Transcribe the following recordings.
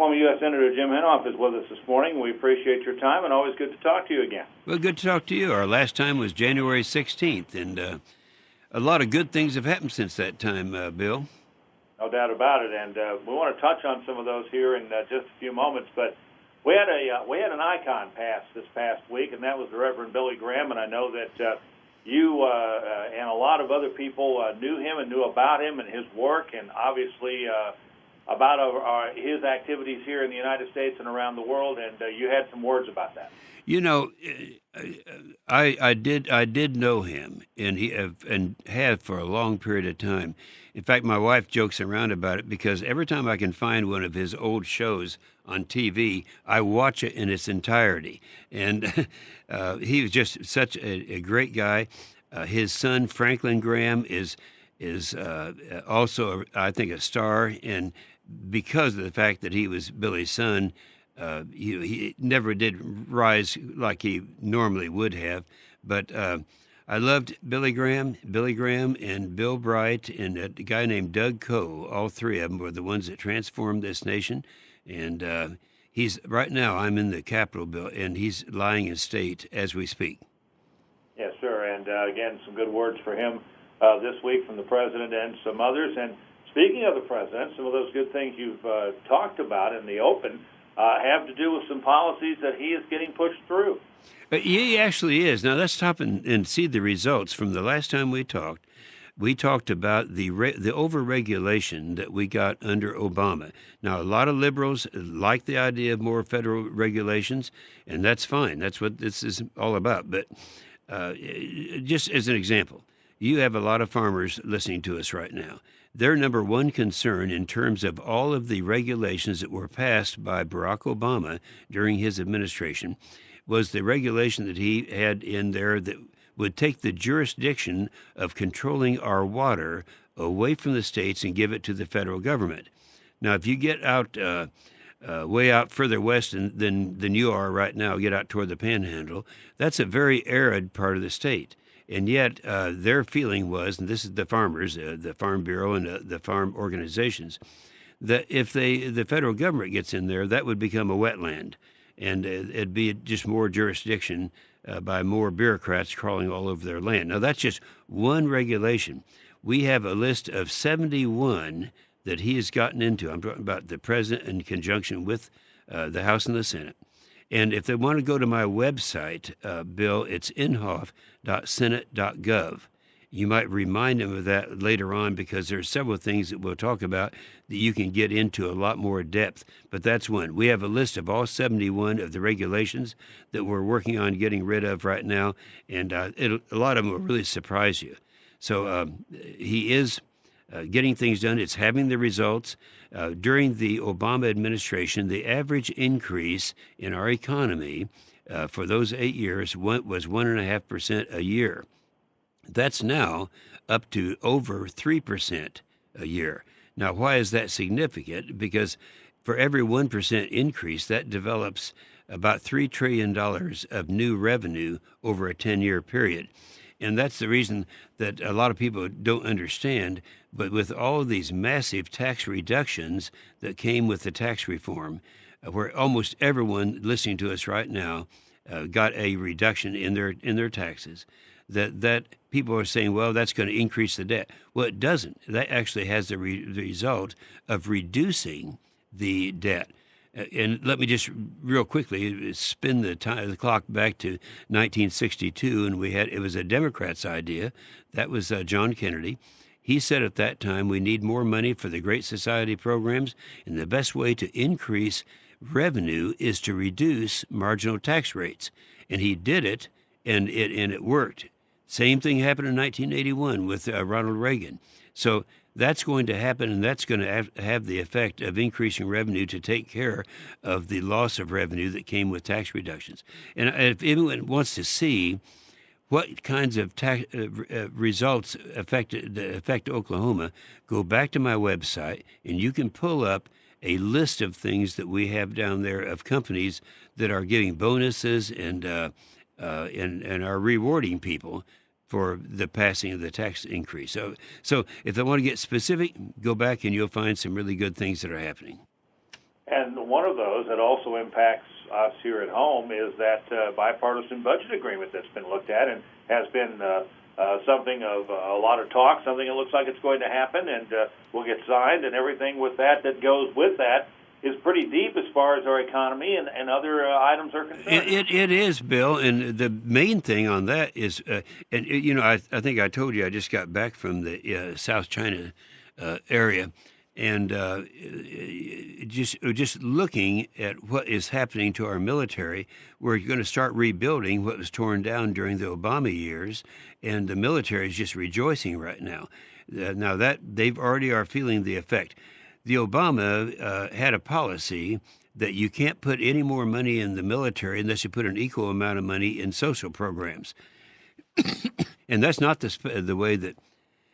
former U.S. Senator Jim Inhofe is with us this morning. We appreciate your time, and always good to talk to you again. Well, good to talk to you. Our last time was January 16th, and a lot of good things have happened since that time, Bill. No doubt about it, and we want to touch on some of those here in just a few moments. But we had an icon pass this past week, and that was the Reverend Billy Graham. And I know that you and a lot of other people knew him and knew about him and his work, and obviously about his activities here in the United States and around the world. And you had some words about that. You know, I did know him, and have for a long period of time. In fact, my wife jokes around about it because every time I can find one of his old shows on TV, I watch it in its entirety. And he was just such a great guy. His son Franklin Graham is also, I think, a star, and because of the fact that he was Billy's son, he never did rise like he normally would have. But I loved Billy Graham, and Bill Bright, and a guy named Doug Coe. All three of them were the ones that transformed this nation. And he's right now. I'm in the Capitol, Bill, and he's lying in state as we speak. Yes, sir. And again, some good words for him this week from the president and some others. And speaking of the president, some of those good things you've talked about in the open have to do with some policies that he is getting pushed through. He actually is. Now, let's stop and see the results from the last time we talked. We talked about the overregulation that we got under Obama. Now, a lot of liberals like the idea of more federal regulations, and that's fine. That's what this is all about. But just as an example, you have a lot of farmers listening to us right now. Their number one concern in terms of all of the regulations that were passed by Barack Obama during his administration was the regulation that he had in there that would take the jurisdiction of controlling our water away from the states and give it to the federal government. Now, if you get out way out further west than you are right now, get out toward the Panhandle, that's a very arid part of the state. And yet their feeling was, and this is the farmers, the Farm Bureau and the farm organizations, that if the federal government gets in there, that would become a wetland. And it'd be just more jurisdiction by more bureaucrats crawling all over their land. Now, that's just one regulation. We have a list of 71 that he has gotten into. I'm talking about the president in conjunction with the House and the Senate. And if they want to go to my website, Bill, it's inhofe.senate.gov. You might remind them of that later on because there are several things that we'll talk about that you can get into a lot more depth. But that's one. We have a list of all 71 of the regulations that we're working on getting rid of right now, and a lot of them will really surprise you. So he is getting things done. It's having the results. During the Obama administration, the average increase in our economy for those 8 years was 1.5% a year. That's now up to over 3% a year. Now, why is that significant? Because for every 1% increase, that develops about $3 trillion of new revenue over a 10-year period. And that's the reason that a lot of people don't understand. But with all of these massive tax reductions that came with the tax reform, where almost everyone listening to us right now got a reduction in their taxes, that people are saying, well, that's going to increase the debt. Well, it doesn't. That actually has the result of reducing the debt. And let me just real quickly spin the clock back to 1962, and it was a Democrat's idea. That was John Kennedy. He said at that time, we need more money for the Great Society programs, and the best way to increase revenue is to reduce marginal tax rates. And he did it, and it worked. Same thing happened in 1981 with Ronald Reagan. So that's going to happen, and that's going to have the effect of increasing revenue to take care of the loss of revenue that came with tax reductions. And if anyone wants to see what kinds of tax results affect Oklahoma, go back to my website, and you can pull up a list of things that we have down there of companies that are giving bonuses and are rewarding people for the passing of the tax increase. So if they want to get specific, go back and you'll find some really good things that are happening. And one of those that also impacts us here at home is that bipartisan budget agreement that's been looked at and has been something of a lot of talk, something that looks like it's going to happen and will get signed, and everything with that goes with that is pretty deep as far as our economy and other items are concerned. It is, Bill, and the main thing on that is, I think I told you I just got back from the South China area, and just looking at what is happening to our military, we're going to start rebuilding what was torn down during the Obama years, and the military is just rejoicing right now. Now that they've already are feeling the effect. The Obama had a policy that you can't put any more money in the military unless you put an equal amount of money in social programs. And that's not the way that,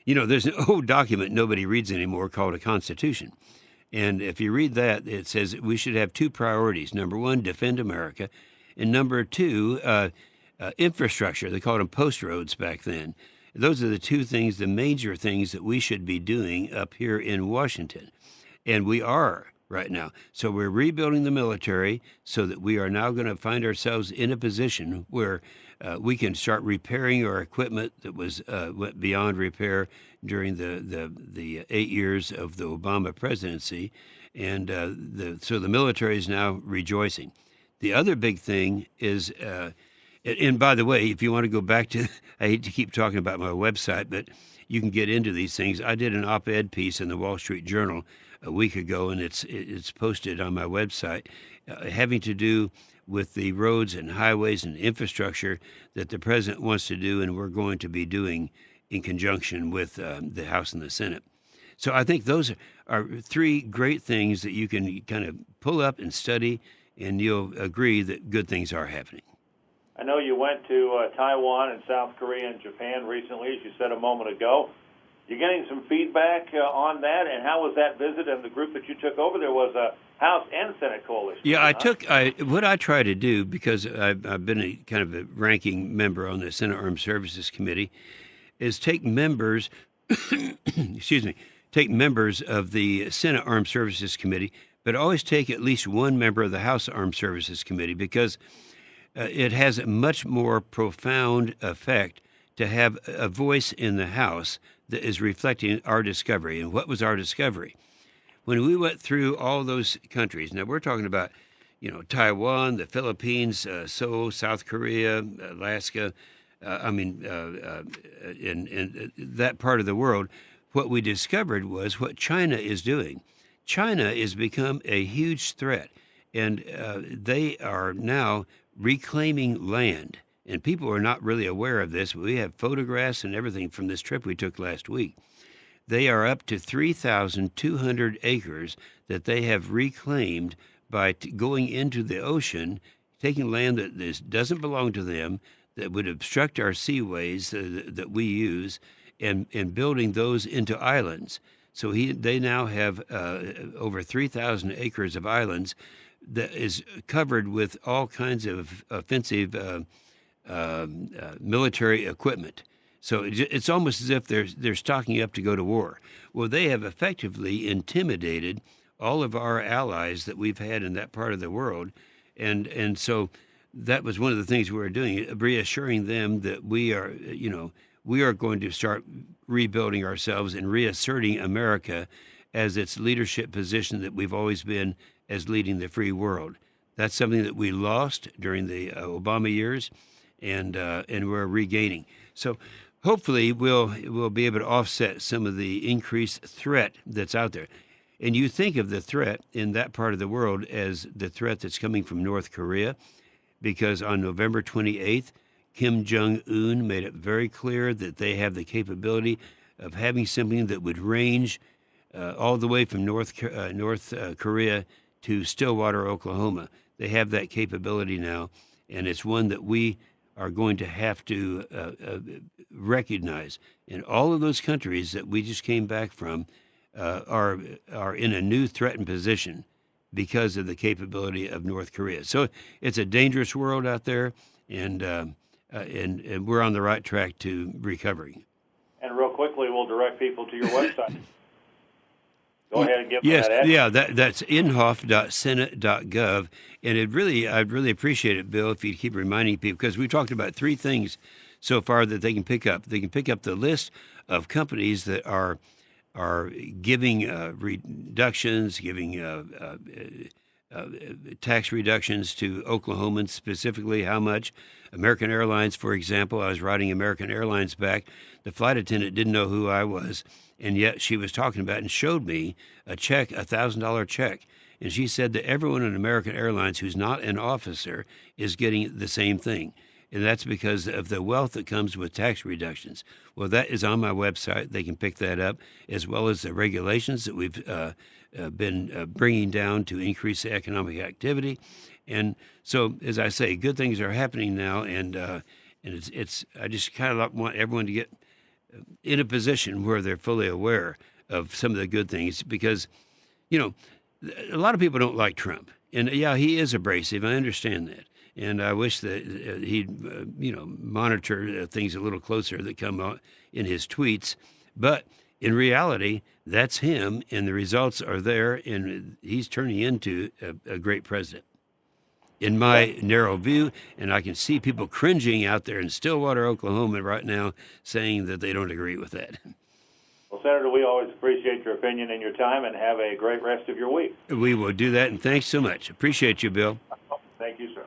there's an old document nobody reads anymore called a Constitution. And if you read that, it says we should have two priorities. Number one, defend America. And number two, infrastructure. They called them post roads back then. Those are the two things, the major things that we should be doing up here in Washington. And we are right now. So we're rebuilding the military so that we are now going to find ourselves in a position where we can start repairing our equipment that went beyond repair during the 8 years of the Obama presidency. And so the military is now rejoicing. The other big thing is, and by the way, if you want to go back to, I hate to keep talking about my website, but you can get into these things. I did an op-ed piece in the Wall Street Journal a week ago, and it's posted on my website, having to do with the roads and highways and infrastructure that the president wants to do, and we're going to be doing in conjunction with the House and the Senate. So I think those are three great things that you can kind of pull up and study, and you'll agree that good things are happening. I know you went to Taiwan and South Korea and Japan recently, as you said a moment ago. You're getting some feedback on that, and how was that visit? And the group that you took over there was a House and Senate coalition. Yeah, what I try to do, because I've been a kind of a ranking member on the Senate Armed Services Committee, is take members, take members of the Senate Armed Services Committee, but always take at least one member of the House Armed Services Committee, because it has a much more profound effect to have a voice in the House that is reflecting our discovery. And what was our discovery? When we went through all those countries, now we're talking about, Taiwan, the Philippines, Seoul, South Korea, Alaska, in that part of the world, what we discovered was what China is doing. China has become a huge threat, and they are now reclaiming land. And people are not really aware of this, but we have photographs and everything from this trip we took last week. They are up to 3,200 acres that they have reclaimed by going into the ocean, taking land that doesn't belong to them, that would obstruct our seaways that we use, and building those into islands. So they now have over 3,000 acres of islands that is covered with all kinds of offensive military equipment. So it's almost as if they're stocking up to go to war. Well, they have effectively intimidated all of our allies that we've had in that part of the world, and so that was one of the things we were doing, reassuring them that we are going to start rebuilding ourselves and reasserting America as its leadership position that we've always been as leading the free world. That's something that we lost during the Obama years, and we're regaining. So hopefully we'll be able to offset some of the increased threat that's out there. And you think of the threat in that part of the world as the threat that's coming from North Korea, because on November 28th, Kim Jong-un made it very clear that they have the capability of having something that would range all the way from North Korea to Stillwater, Oklahoma. They have that capability now, and it's one that we are going to have to recognize. And all of those countries that we just came back from are in a new threatened position because of the capability of North Korea. So it's a dangerous world out there, and we're on the right track to recovery. And real quickly, we'll direct people to your website. Go ahead and give them Yes, that address. yeah, that's inhofe.senate.gov, and I'd really appreciate it, Bill, if you keep reminding people, because we talked about three things so far that they can pick up. They can pick up the list of companies that are giving reductions, giving tax reductions to Oklahomans, specifically how much. American Airlines, for example, I was riding American Airlines back. The flight attendant didn't know who I was, and yet she was talking about and showed me a check, $1,000 check. And she said that everyone in American Airlines who's not an officer is getting the same thing. And that's because of the wealth that comes with tax reductions. Well, that is on my website. They can pick that up, as well as the regulations that we've been bringing down to increase the economic activity. And so, as I say, good things are happening now, and it's I just kind of want everyone to get in a position where they're fully aware of some of the good things, because, you know, a lot of people don't like Trump, and yeah, he is abrasive. I understand that, and I wish that he'd monitor things a little closer that come out in his tweets. But in reality, that's him, and the results are there, and he's turning into a great president, in my narrow view. And I can see people cringing out there in Stillwater, Oklahoma right now, saying that they don't agree with that. Well, Senator, we always appreciate your opinion and your time, and have a great rest of your week. We will do that, and thanks so much. Appreciate you, Bill. Thank you, sir.